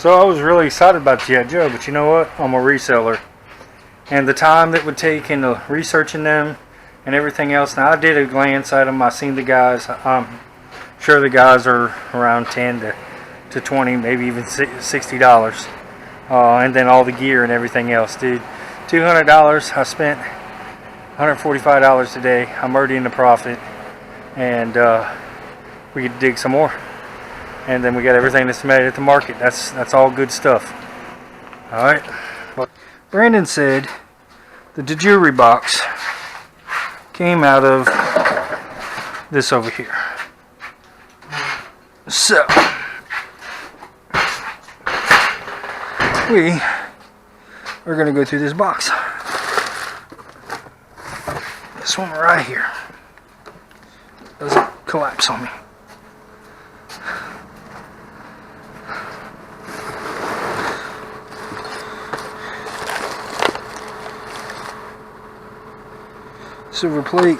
So I was really excited about G.I. Joe, but you know what? I'm a reseller. And the time that would take into researching them and everything else. Now I did a glance at them. I seen the guys. I'm sure the guys are around 10 to 20, maybe even $60. And then all the gear and everything else, dude. $200. I spent $145 today. I'm already in the profit, and we could dig some more. And then we got everything that's made at the market. That's all good stuff. All right. Well, Brandon said the jewelry box came out of this over here. So we are going to go through this box. This one right here doesn't collapse on me. Silver plate.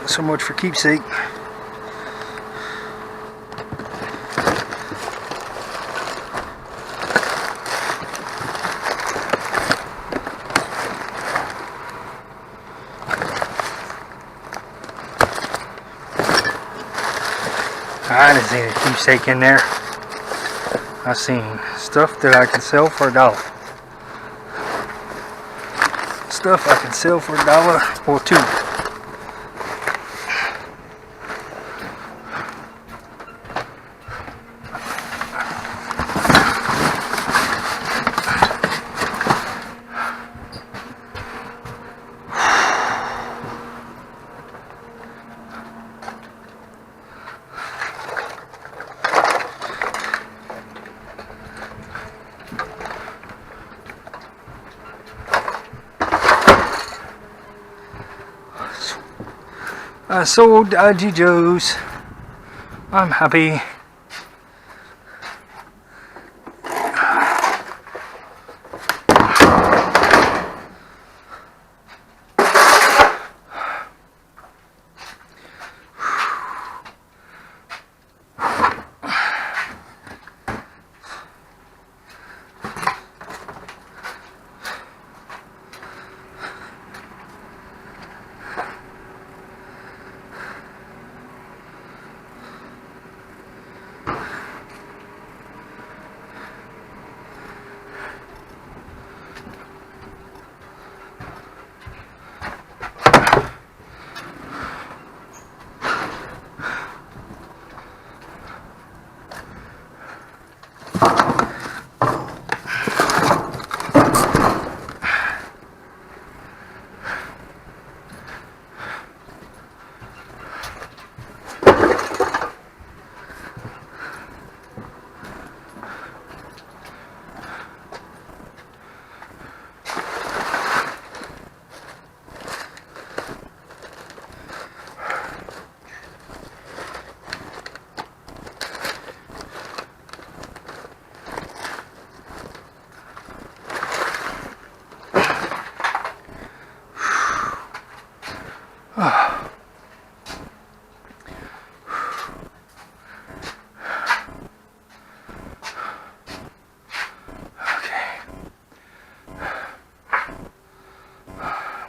So much for keepsake. I didn't see any keepsake in there. I seen stuff that I can sell for $1. Stuff I can sell for $1 or $2. I sold IG Joe's. I'm happy.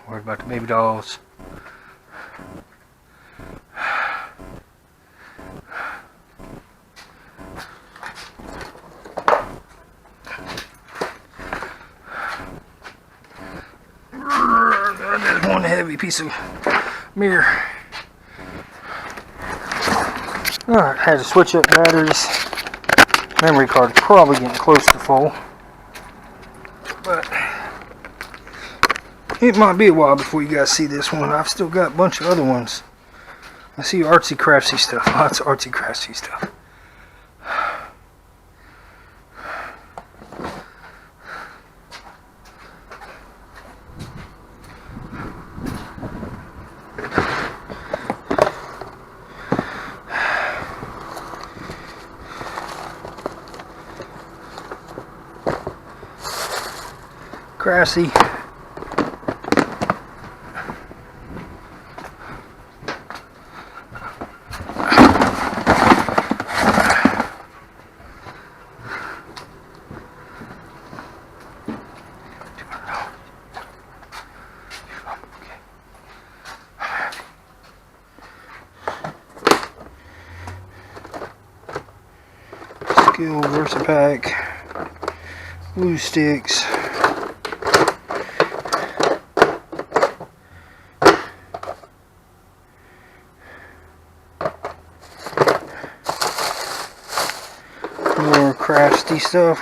Worried about the baby dolls. There's one heavy piece of mirror. Alright, had to switch up batteries. Memory card's probably getting close to full, but it might be a while before you guys see this one. I've still got a bunch of other ones. I see artsy craftsy stuff. Lots of artsy craftsy stuff. grassy. Skill Versapack, glue sticks, more crafty stuff.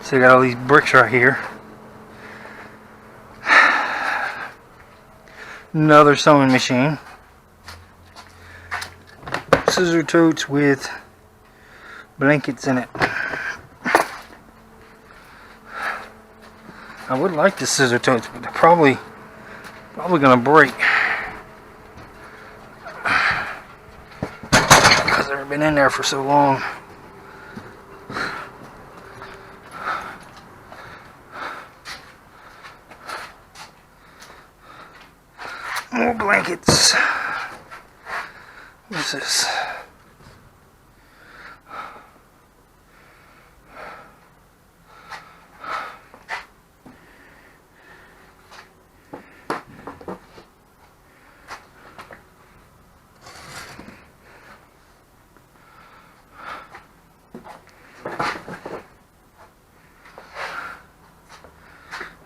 So I got all these bricks right here. Another sewing machine. Scissor totes with blankets in it. I would like the scissor totes, but they're probably gonna break because they've been in there for so long. More blankets. What's this?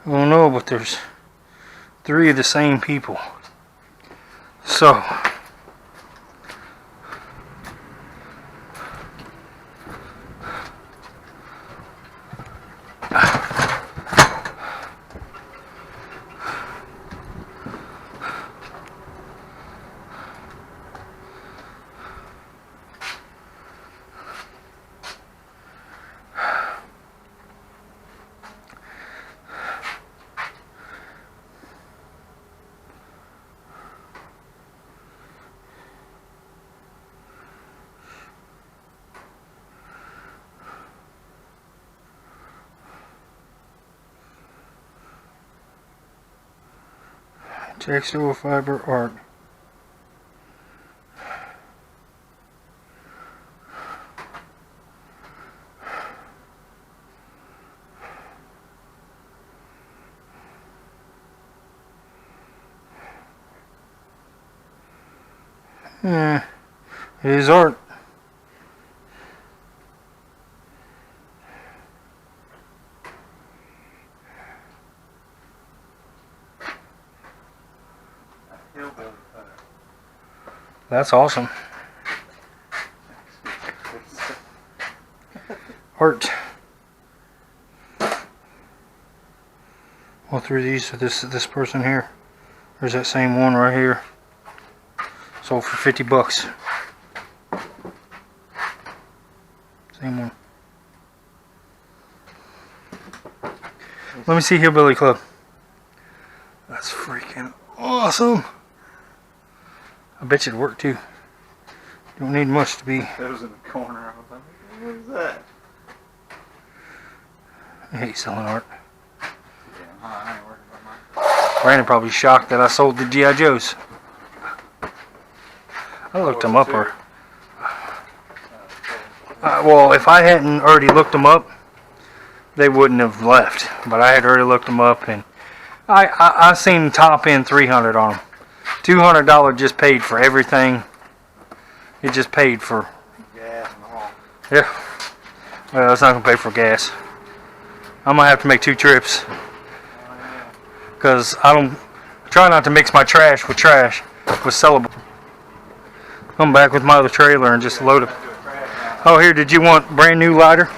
I don't know, but there's 3 of the same people. So textile fiber art. Yeah, it is art. That's awesome. Art. All 3 of these are this person here. There's that same one right here. Sold for $50. Same one. Let me see Hillbilly Club. That's freaking awesome. I bet you it'd work too. Don't need much to be. That was in the corner. I was like, what is that? I hate selling art. Yeah, I ain't working about mine. Brandon probably shocked that I sold the G.I. Joes. I looked them up. Or well, if I hadn't already looked them up, they wouldn't have left. But I had already looked them up, and I seen top end 300 on them. $200 just paid for everything. It just paid for Gas and all. yeah. Well, it's not gonna pay for gas. I'm gonna have to make 2 trips because I try not to mix my trash with sellable. Come back with my other trailer and just load it. Oh, here, did you want brand new lighter?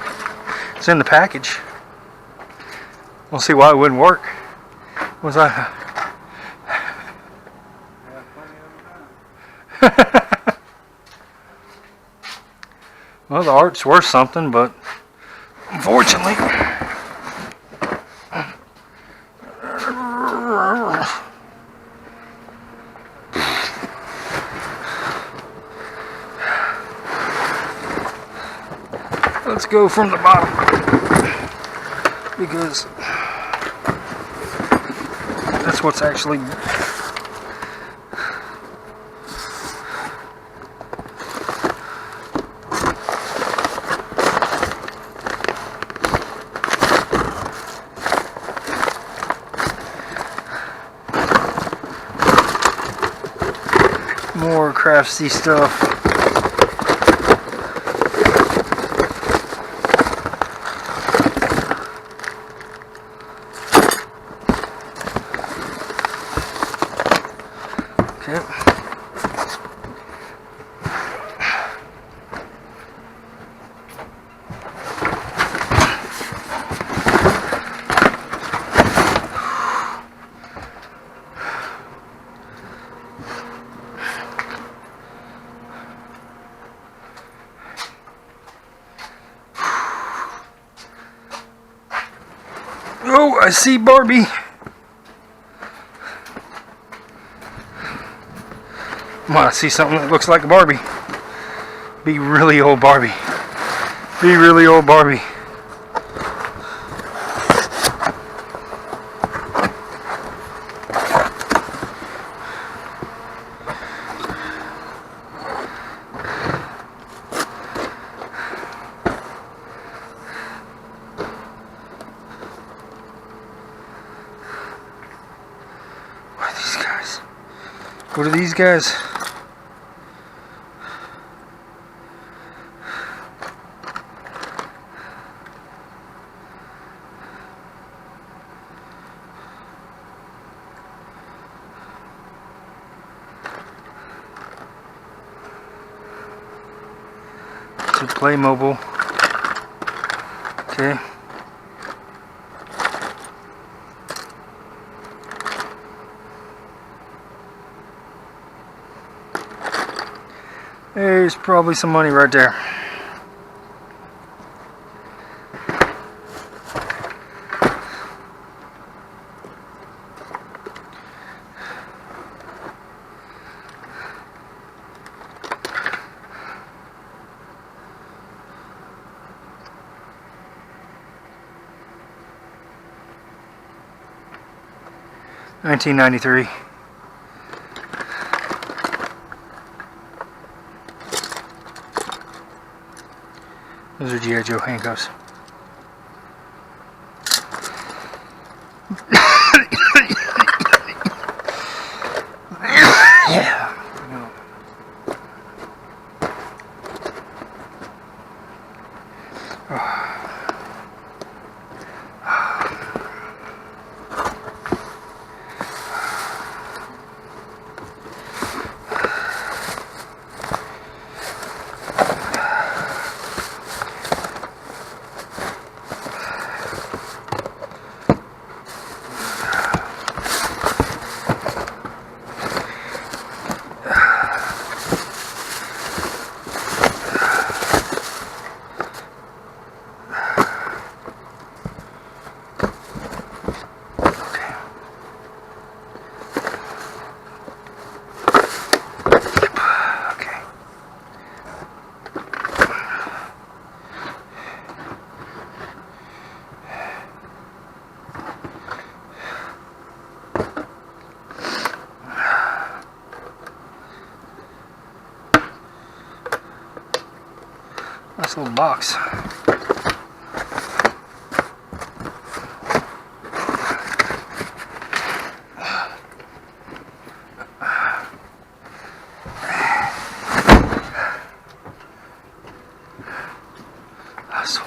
It's in the package. We'll see why it wouldn't work. Was I? Well, the art's worth something, but unfortunately. Let's go from the bottom, because that's what's actually more craftsy stuff. Okay. Oh, I see Barbie. I see something that looks like a Barbie. Be really old Barbie. Be really old Barbie. What are these guys? What are these guys? To Playmobil. Okay. There's probably some money right there. $19.93. Those are G.I. Joe handcuffs. Yeah. Nice little box. Awesome.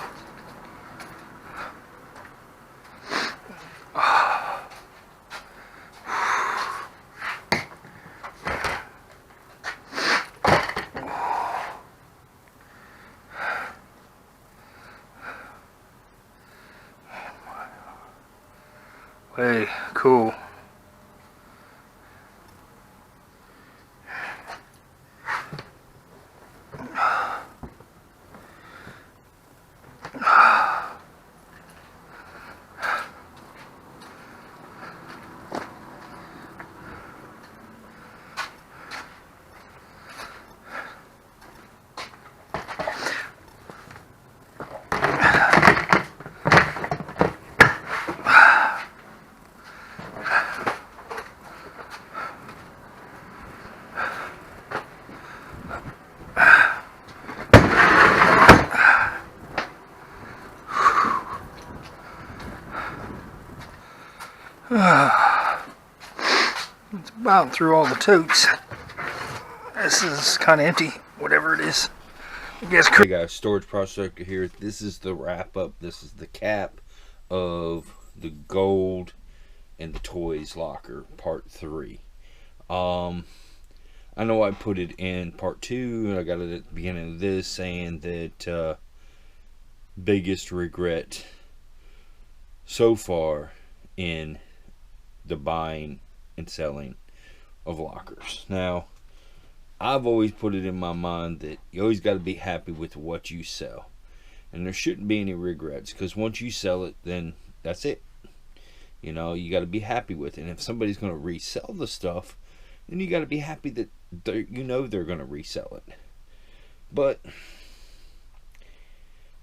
Hey, cool. It's about through all the totes. This is kind of empty, whatever it is. I guess. Hey guys, Storage Prospector here. This is the wrap up. This is the cap of the gold and the toys locker part 3. I know I put it in part 2, and I got it at the beginning of this saying that biggest regret so far in the buying and selling of lockers. Now, I've always put it in my mind that you always got to be happy with what you sell, and there shouldn't be any regrets, because once you sell it, then that's it. You know, you got to be happy with it. And if somebody's going to resell the stuff, then you got to be happy that they're going to resell it. But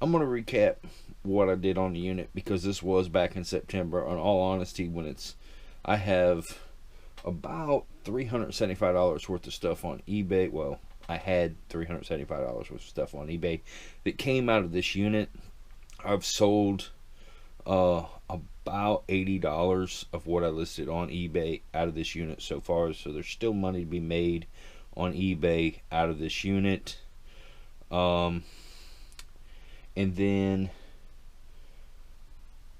I'm going to recap what I did on the unit, because this was back in September. In all honesty, I have about $375 worth of stuff on eBay. Well, I had $375 worth of stuff on eBay that came out of this unit. I've sold about $80 of what I listed on eBay out of this unit so far, so there's still money to be made on eBay out of this unit. And then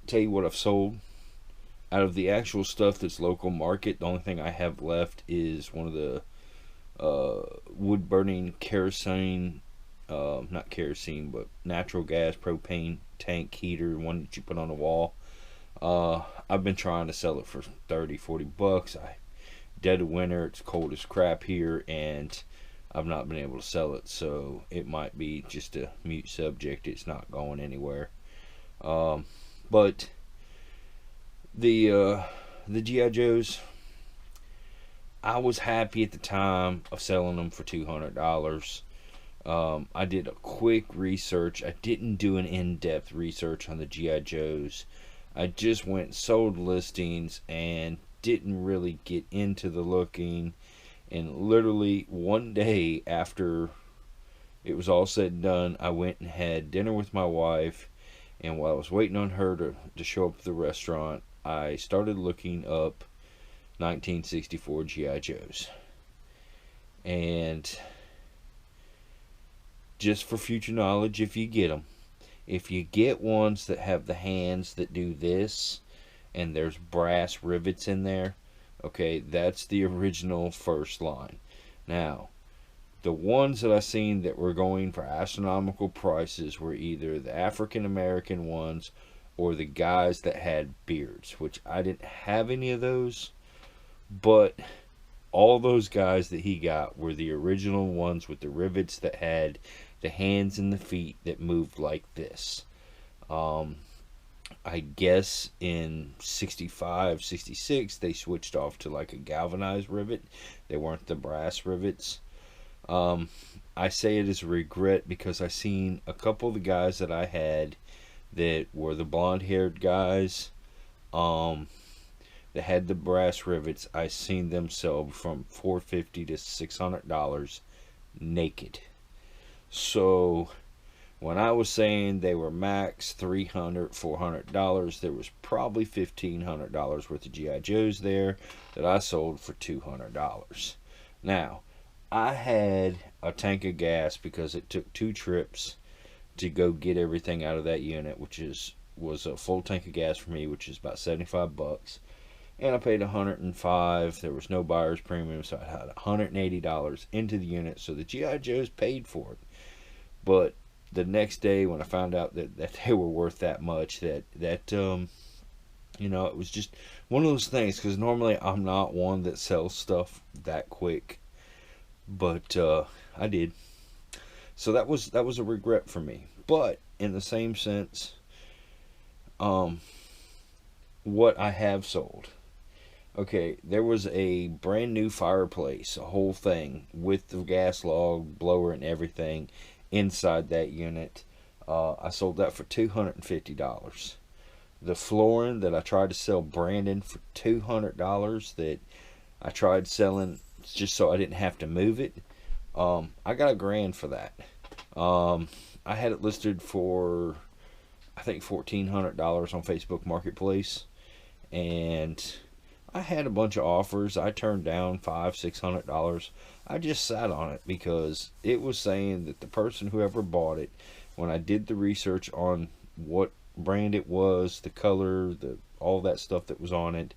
tell you what I've sold out of the actual stuff that's local market. The only thing I have left is one of the wood burning kerosene, not kerosene, but natural gas propane tank heater, one that you put on the wall. I've been trying to sell it for 30-40 bucks. Dead of winter, it's cold as crap here, and I've not been able to sell it, so it might be just a mute subject. It's not going anywhere. But the G.I. Joes, I was happy at the time of selling them for $200. I did a quick research. I didn't do an in-depth research on the G.I. Joes. I just went and sold listings and didn't really get into the looking. And literally one day after it was all said and done, I went and had dinner with my wife. And while I was waiting on her to show up at the restaurant, I started looking up 1964 G.I. Joes. And just for future knowledge, if you get them, if you get ones that have the hands that do this, and there's brass rivets in there, okay, that's the original first line. Now, the ones that I seen that were going for astronomical prices were either the African American ones or the guys that had beards, which I didn't have any of those, but all those guys that he got were the original ones with the rivets that had the hands and the feet that moved like this. I guess in 65, 66, they switched off to like a galvanized rivet. They weren't the brass rivets. I say it as a regret because I seen a couple of the guys that I had that were the blonde-haired guys that had the brass rivets. I seen them sell from $450 to $600 naked. So when I was saying they were max $300, $400, there was probably $1,500 worth of G.I. Joes there that I sold for $200. Now, I had a tank of gas because it took 2 trips to go get everything out of that unit, which was a full tank of gas for me, which is about 75 bucks. And I paid $105. There was no buyer's premium, so I had $180 into the unit. So the G.I. Joes paid for it. But the next day when I found out that they were worth that much, that you know, it was just one of those things, because normally I'm not one that sells stuff that quick, but I did. So that was a regret for me. But in the same sense, what I have sold. Okay, there was a brand new fireplace, a whole thing with the gas log, blower, and everything inside that unit. I sold that for $250. The flooring that I tried to sell Brandon for $200, that I tried selling just so I didn't have to move it, I got $1,000 for that. I had it listed for I think $1,400 on Facebook Marketplace, and I had a bunch of offers. I turned down $500-$600. I just sat on it because it was saying that the person, whoever bought it, when I did the research on what brand it was, the color, all that stuff that was on it,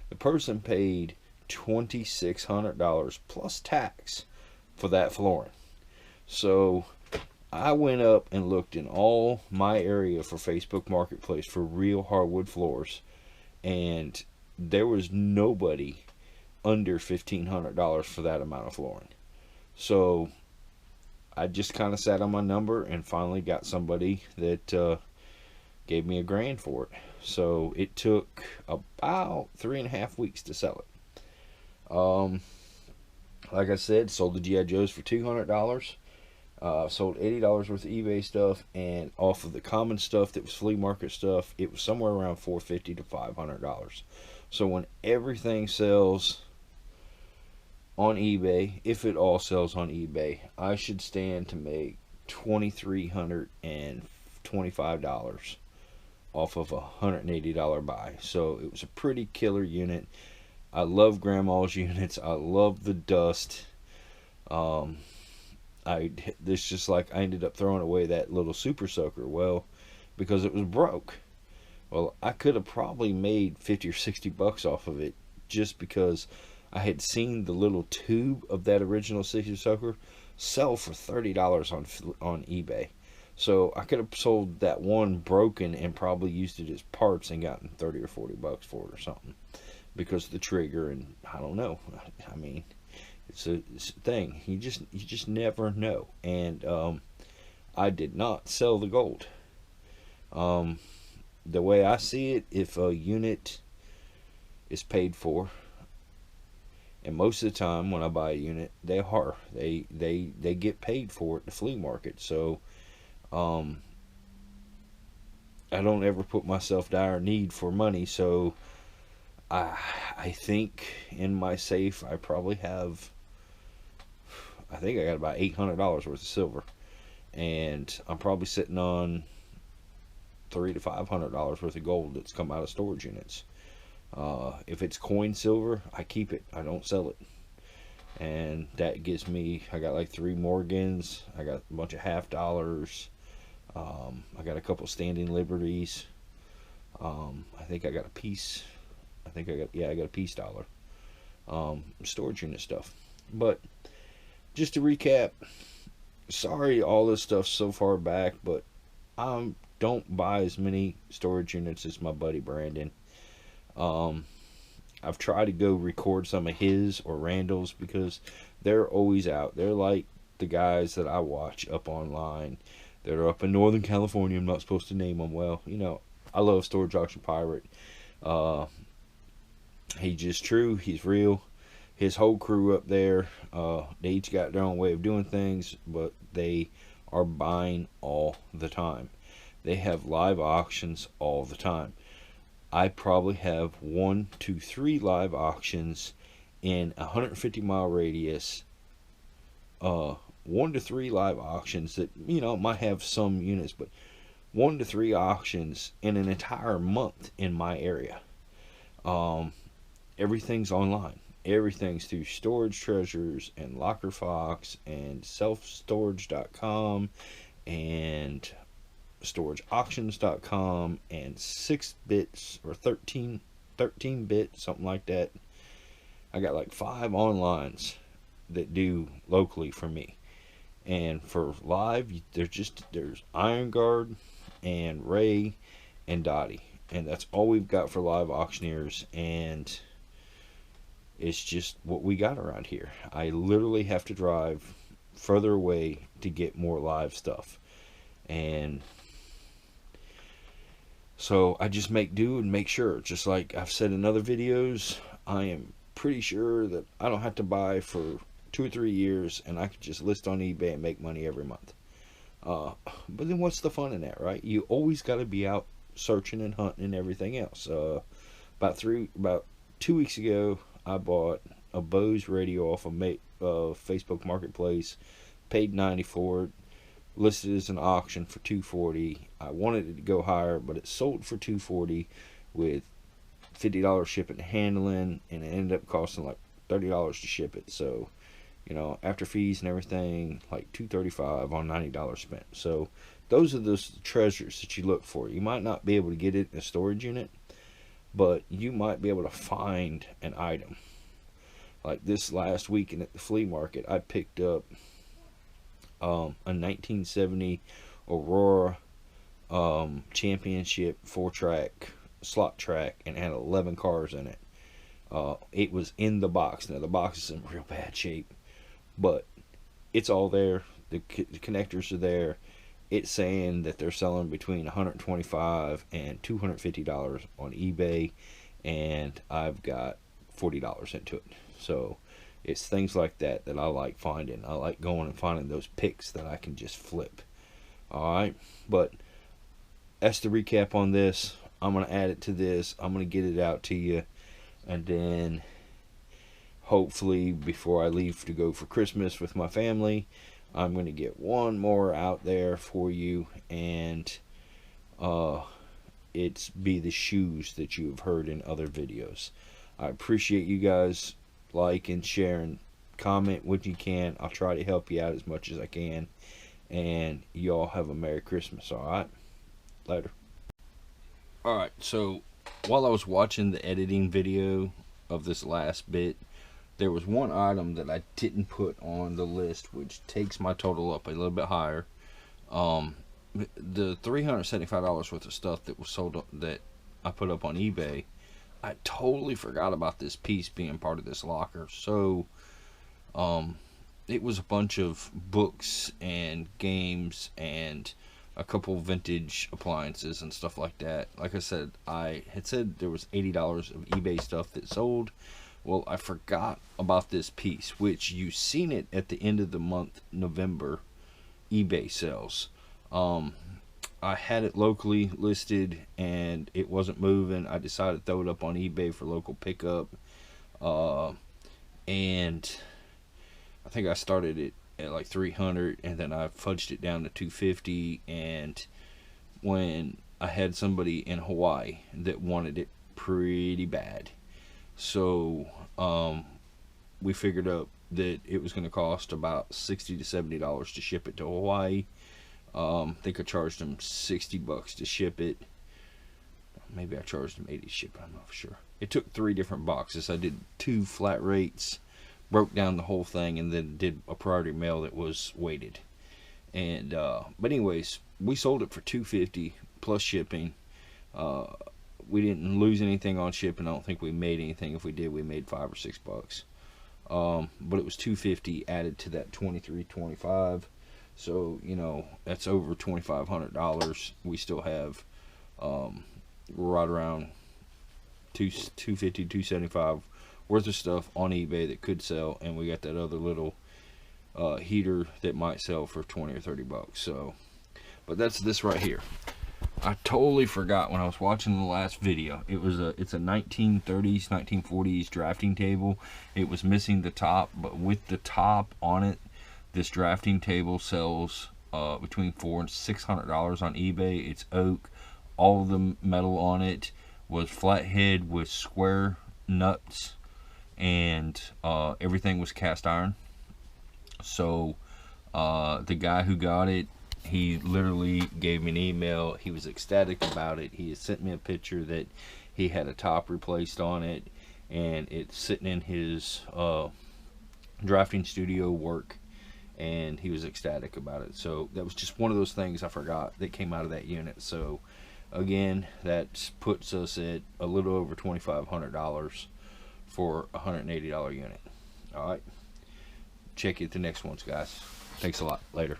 the person paid $2,600 plus tax for that flooring. So I went up and looked in all my area for Facebook Marketplace for real hardwood floors, and there was nobody under $1,500 for that amount of flooring. So I just kind of sat on my number and finally got somebody that gave me $1,000 for it. So it took about 3.5 weeks to sell it. Like I said, sold the G.I. Joes for $200. Sold $80 worth of eBay stuff, and off of the common stuff that was flea market stuff, it was somewhere around $450 to $500. So when everything sells on eBay, if it all sells on eBay, I should stand to make $2,325 off of a $180 buy. So it was a pretty killer unit. I love grandma's units. I love the dust. This just like I ended up throwing away that little Super Soaker. Well, because it was broke. Well, I could have probably made 50 or 60 bucks off of it just because I had seen the little tube of that original Super Soaker sell for $30 on eBay. So I could have sold that one broken and probably used it as parts and gotten 30 or 40 bucks for it or something, because of the trigger, and I don't know. I mean, it's a thing. You just never know. And I did not sell the gold. The way I see it, if a unit is paid for, and most of the time when I buy a unit, they get paid for it at the flea market. So I don't ever put myself dire need for money. So I think in my safe I probably have, I think I got about $800 worth of silver, and I'm probably sitting on $300 to $500 worth of gold that's come out of storage units. If it's coin silver, I keep it. I don't sell it. And that gives me, I got like 3 Morgans. I got a bunch of half dollars. I got a couple standing liberties. I think I got a piece. I got a peace dollar. Storage unit stuff. But just to recap, sorry all this stuff's so far back, but don't buy as many storage units as my buddy Brandon. I've tried to go record some of his or Randall's because they're always out. They're like the guys that I watch up online that are up in Northern California. I'm not supposed to name them. Well, you know, I love Storage Auction Pirate. He's just true. He's real. His whole crew up there, they each got their own way of doing things, but they are buying all the time. They have live auctions all the time. I probably have 1 to 3 live auctions in a 150-mile radius. 1 to 3 live auctions that, you know, might have some units, but 1 to 3 auctions in an entire month in my area. Everything's online. Everything's through Storage Treasures and Locker Fox and selfstorage.com and storageauctions.com and 6bits or 13-bit, something like that. I got like 5 onlines that do locally for me. And for live, there's Iron Guard and Ray and Dottie, and that's all we've got for live auctioneers. And it's just what we got around here. I literally have to drive further away to get more live stuff, and so I just make do and make sure, just like I've said in other videos, I am pretty sure that I don't have to buy for 2 or 3 years, and I could just list on eBay and make money every month. But then what's the fun in that, right? You always got to be out searching and hunting and everything else. About 2 weeks ago, I bought a Bose radio off of Facebook Marketplace, paid $90 for it, listed as an auction for $240. I wanted it to go higher, but it sold for $240 with $50 shipping and handling, and it ended up costing like $30 to ship it. So, you know, after fees and everything, like $235 on $90 spent. So those are those treasures that you look for. You might not be able to get it in a storage unit, but you might be able to find an item. Like this last weekend at the flea market, I picked up a 1970 Aurora Championship 4-track slot track, and had 11 cars in it. It was in the box. Now the box is in real bad shape, but it's all there. The connectors are there. It's saying that they're selling between $125 and $250 on eBay, and I've got $40 into it. So it's things like that that I like finding. I like going and finding those picks that I can just flip. Alright, but that's the recap on this. I'm going to add it to this. I'm going to get it out to you, and then hopefully before I leave to go for Christmas with my family, I'm going to get one more out there for you, and it's be the shoes that you have heard in other videos. I appreciate you guys like and share and comment what you can. I'll try to help you out as much as I can, and y'all have a Merry Christmas. Alright, later. Alright, so while I was watching the editing video of this last bit, there was one item that I didn't put on the list, which takes my total up a little bit higher. The $375 worth of stuff that was sold, that I put up on eBay, I totally forgot about this piece being part of this locker. So it was a bunch of books and games and a couple vintage appliances and stuff like that. Like I said, I had said there was $80 of eBay stuff that sold. Well, I forgot about this piece, which you've seen it at the end of the month, November, eBay sales. I had it locally listed and it wasn't moving. I decided to throw it up on eBay for local pickup. And I think I started it at like 300, and then I fudged it down to 250. And when I had somebody in Hawaii that wanted it pretty bad, so we figured out that it was going to cost about $60 to $70 to ship it to Hawaii. I think I charged them $60 to ship it. Maybe I charged them $80 to ship it, I'm not for sure. It took 3 different boxes. I did 2 flat rates, broke down the whole thing, and then did a priority mail that was weighted. And but anyways, we sold it for $250 plus shipping. We didn't lose anything on shipping. I don't think we made anything. If we did, we made $5 or $6. But it was $250 added to that $23.25. So, you know, that's over $2,500. We still have right around $250, $275 worth of stuff on eBay that could sell, and we got that other little heater that might sell for $20 or $30. So, but that's this right here. I totally forgot when I was watching the last video. It's a 1930s, 1940s drafting table. It was missing the top, but with the top on it, this drafting table sells between $400 and $600 on eBay. It's oak. All the metal on it was flathead with square nuts, and everything was cast iron. So the guy who got it, he literally gave me an email. He was ecstatic about it. He had sent me a picture that he had a top replaced on it, and it's sitting in his drafting studio work, and he was ecstatic about it. So that was just one of those things I forgot that came out of that unit. So again, that puts us at a little over $2,500 for a $180 unit. All right, check you at the next ones, guys. Thanks a lot. Later.